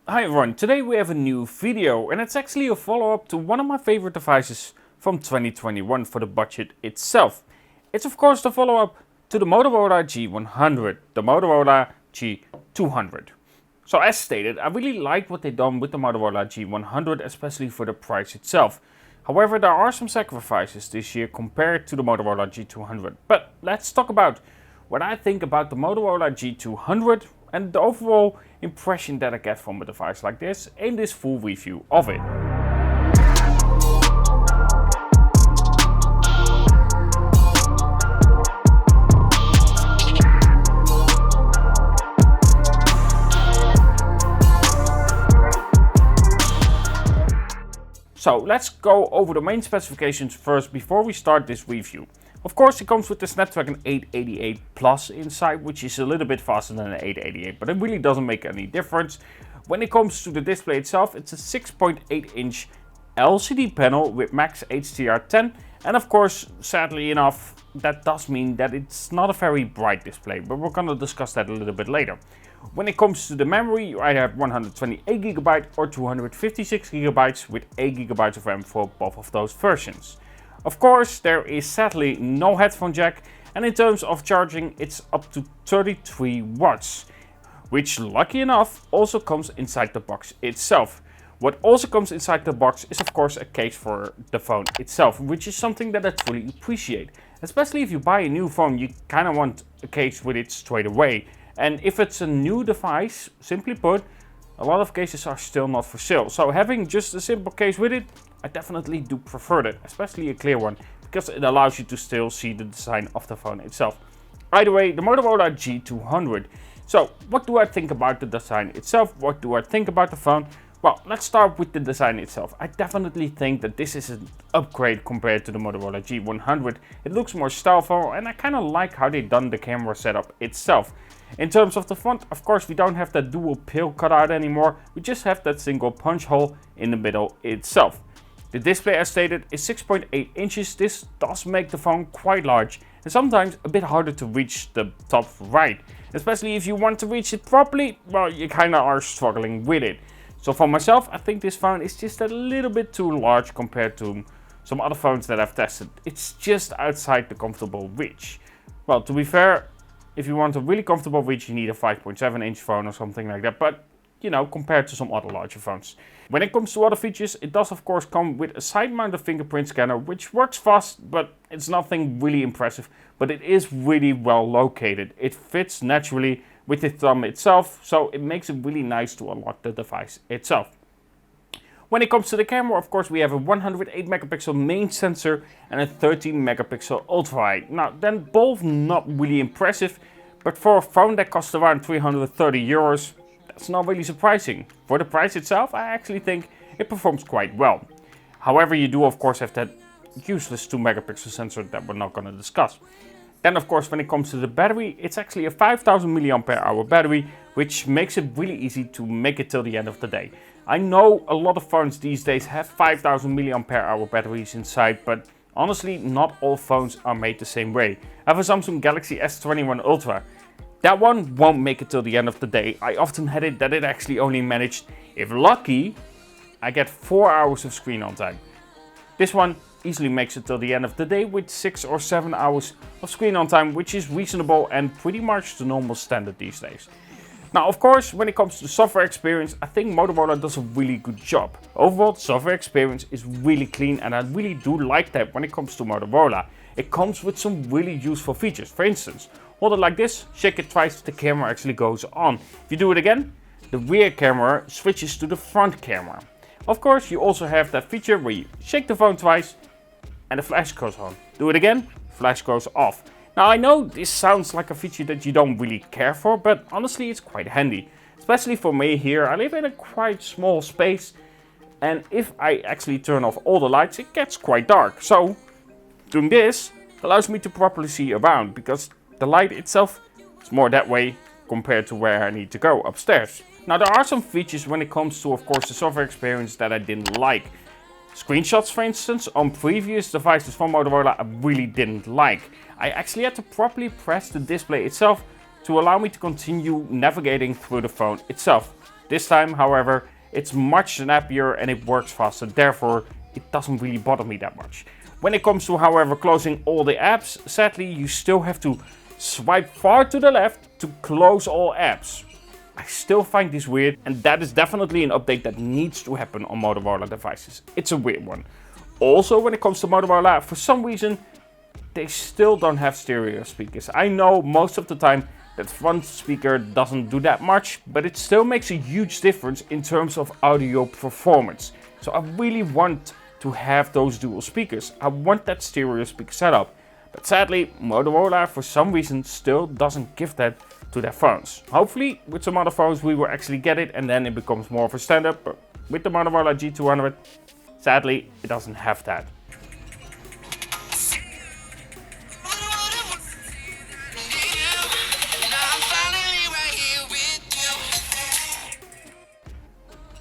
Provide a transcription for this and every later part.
Hi everyone, today we have a new video and it's actually a follow-up to one of my favorite devices from 2021 for the budget itself. It's of course the follow-up to the Motorola G100, the Motorola G200. So as stated, I really like what they've done with the Motorola G100, especially for the price itself. However, there are some sacrifices this year compared to the Motorola G200. But let's talk about what I think about the Motorola G200 and the overall impression that I get from a device like this in this full review of it. So let's go over the main specifications first before we start this review. Of course, it comes with the Snapdragon 888 Plus inside, which is a little bit faster than the 888, but it really doesn't make any difference. When it comes to the display itself, it's a 6.8-inch LCD panel with max HDR10, and of course, sadly enough, that does mean that it's not a very bright display, but we're going to discuss that a little bit later. When it comes to the memory, you either have 128GB or 256GB with 8GB of RAM for both of those versions. Of course, there is sadly no headphone jack, and in terms of charging, it's up to 33 watts, which lucky enough also comes inside the box itself. What also comes inside the box is of course a case for the phone itself, which is something that I truly appreciate. Especially if you buy a new phone, you kind of want a case with it straight away. And if it's a new device, simply put, a lot of cases are still not for sale. So having just a simple case with it, I definitely do prefer that, especially a clear one, because it allows you to still see the design of the phone itself. Either way, the Motorola G200. So what do I think about the design itself? What do I think about the phone? Well, let's start with the design itself. I definitely think that this is an upgrade compared to the Motorola G100. It looks more styleful, and I kind of like how they've done the camera setup itself. In terms of the front, of course, we don't have that dual pill cutout anymore. We just have that single punch hole in the middle itself. The display, as stated, is 6.8 inches. This does make the phone quite large and sometimes a bit harder to reach the top right. Especially if you want to reach it properly, well, you kind of are struggling with it. So for myself, I think this phone is just a little bit too large compared to some other phones that I've tested. It's just outside the comfortable reach. Well, to be fair, if you want a really comfortable reach, you need a 5.7-inch phone or something like that. But, you know, compared to some other larger phones. When it comes to other features, it does of course come with a side-mounted fingerprint scanner, which works fast, but it's nothing really impressive. But it is really well located. It fits naturally with the thumb itself, so it makes it really nice to unlock the device itself. When it comes to the camera, of course, we have a 108 megapixel main sensor and a 13 megapixel ultra wide. Now, then both not really impressive, but for a phone that costs around 330 euros, that's not really surprising. For the price itself, I actually think it performs quite well. However, you do of course have that useless 2 megapixel sensor that we're not going to discuss. Then of course, when it comes to the battery, it's actually a 5000 mAh battery, which makes it really easy to make it till the end of the day. I know a lot of phones these days have 5000 mAh batteries inside, but honestly, not all phones are made the same way. I have a Samsung Galaxy S21 Ultra. That one won't make it till the end of the day. I often had it that it actually only managed, if lucky, I get 4 hours of screen on time. This one easily makes it till the end of the day with 6 or 7 hours of screen on time, which is reasonable and pretty much the normal standard these days. Now, of course, when it comes to software experience, I think Motorola does a really good job. Overall, the software experience is really clean, and I really do like that when it comes to Motorola. It comes with some really useful features. For instance, hold it like this, shake it twice, the camera actually goes on. If you do it again, the rear camera switches to the front camera. Of course, you also have that feature where you shake the phone twice and the flash goes on. Do it again, flash goes off. Now I know this sounds like a feature that you don't really care for, but honestly it's quite handy. Especially for me here, I live in a quite small space, and if I actually turn off all the lights, it gets quite dark. So doing this allows me to properly see around, because the light itself is more that way compared to where I need to go upstairs. Now there are some features when it comes to, of course, the software experience that I didn't like. Screenshots, for instance, on previous devices from Motorola I really didn't like. I actually had to properly press the display itself to allow me to continue navigating through the phone itself. This time, however, it's much snappier and it works faster, therefore it doesn't really bother me that much. When it comes to, however, closing all the apps, sadly you still have to swipe far to the left to close all apps. I still find this weird, and that is definitely an update that needs to happen on Motorola devices. It's a weird one. Also, when it comes to Motorola, for some reason they still don't have stereo speakers. I know most of the time that front speaker doesn't do that much, but it still makes a huge difference in terms of audio performance. So I really want to have those dual speakers. I want that stereo speaker setup. But sadly, Motorola for some reason still doesn't give that to their phones. Hopefully with some other phones we will actually get it and then it becomes more of a standard. But with the Motorola G200, sadly it doesn't have that.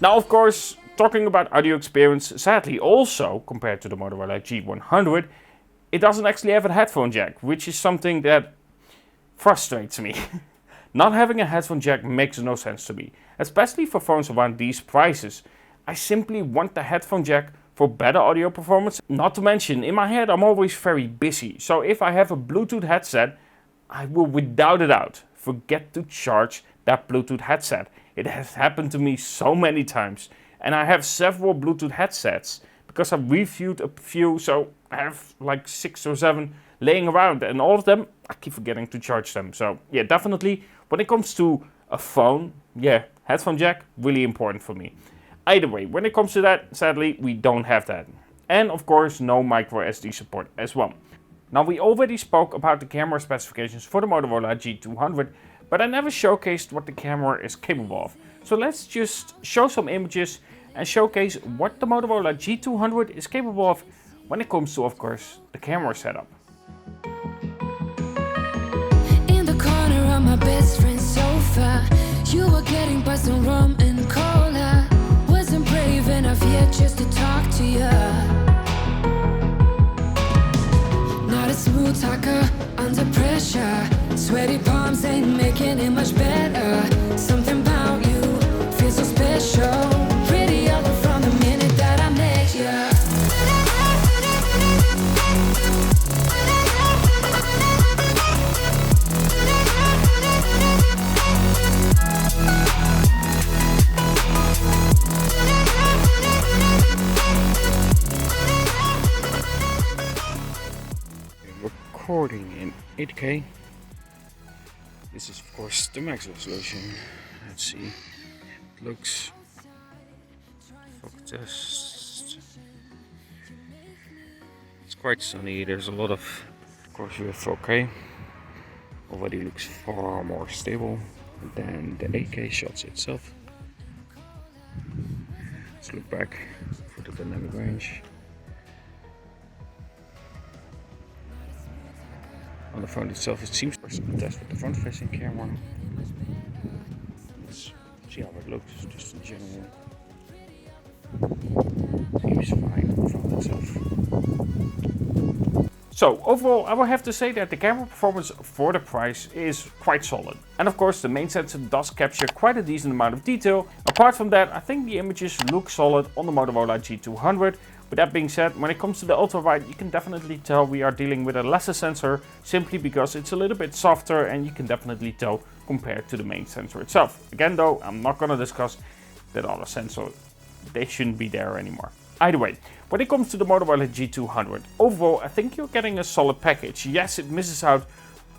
Now, of course, talking about audio experience, sadly also, compared to the Motorola G100, it doesn't actually have a headphone jack, which is something that frustrates me. Not having a headphone jack makes no sense to me, especially for phones around these prices. I simply want the headphone jack for better audio performance. Not to mention, in my head I'm always very busy, so if I have a Bluetooth headset, I will without a doubt forget to charge that Bluetooth headset. It has happened to me so many times, and I have several Bluetooth headsets because I've reviewed a few, so I have like 6 or 7 laying around, and all of them I keep forgetting to charge them. So yeah, definitely when it comes to a phone, yeah, headphone jack, really important for me. Either way, when it comes to that, sadly we don't have that. And of course no micro SD support as well. Now, we already spoke about the camera specifications for the Motorola G200, but I never showcased what the camera is capable of. So let's just show some images and showcase what the Motorola G200 is capable of when it comes to, of course, the camera setup. In the corner of my best friend's sofa, you were getting buzzed on rum and cola. Wasn't brave enough yet just to talk to you. Not a smooth talker under pressure. Sweaty palms ain't making it much better. Something about you feels so special. Prettier from the minute that I met you. Recording in 8K. This is of course the max resolution. Let's see. It looks focus test. It's quite sunny. There's a lot of course with 4K. Already looks far more stable than the 8K shots itself. Let's look back for the dynamic range. On the phone itself, it seems to test with the front-facing camera. Let's see how it looks, just in general. Seems fine on the phone itself. So overall, I will have to say that the camera performance for the price is quite solid. And of course, the main sensor does capture quite a decent amount of detail. Apart from that, I think the images look solid on the Motorola G200. With that being said, when it comes to the ultra-wide, you can definitely tell we are dealing with a lesser sensor simply because it's a little bit softer, and you can definitely tell compared to the main sensor itself. Again though, I'm not going to discuss that other sensor. They shouldn't be there anymore. Either way, when it comes to the Motorola G200, overall I think you're getting a solid package. Yes, it misses out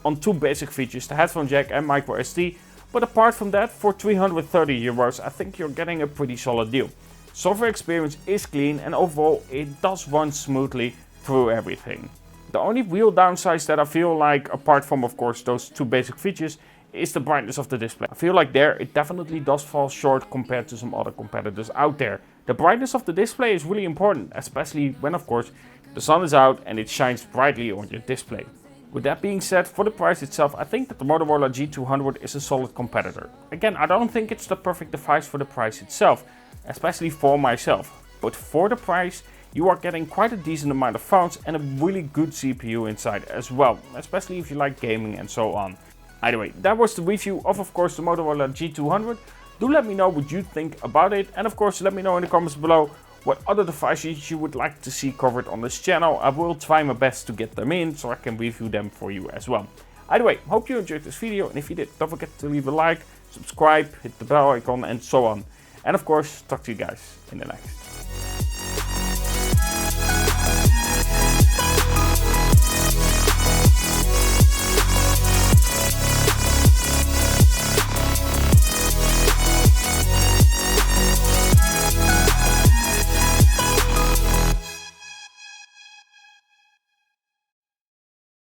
on 2 basic features, the headphone jack and micro SD, but apart from that, for 330 euros, I think you're getting a pretty solid deal. Software experience is clean, and overall it does run smoothly through everything. The only real downsides that I feel like, apart from of course those 2 basic features, is the brightness of the display. I feel like there it definitely does fall short compared to some other competitors out there. The brightness of the display is really important, especially when of course the sun is out and it shines brightly on your display. With that being said, for the price itself, I think that the Motorola G200 is a solid competitor. Again, I don't think it's the perfect device for the price itself, especially for myself. But for the price, you are getting quite a decent amount of phones and a really good CPU inside as well, especially if you like gaming and so on. Either way, that was the review of course the Motorola G200. Do let me know what you think about it, and of course let me know in the comments below what other devices you would like to see covered on this channel. I will try my best to get them in so I can review them for you as well. Either way, hope you enjoyed this video, and if you did, don't forget to leave a like, subscribe, hit the bell icon and so on. And of course, talk to you guys in the next.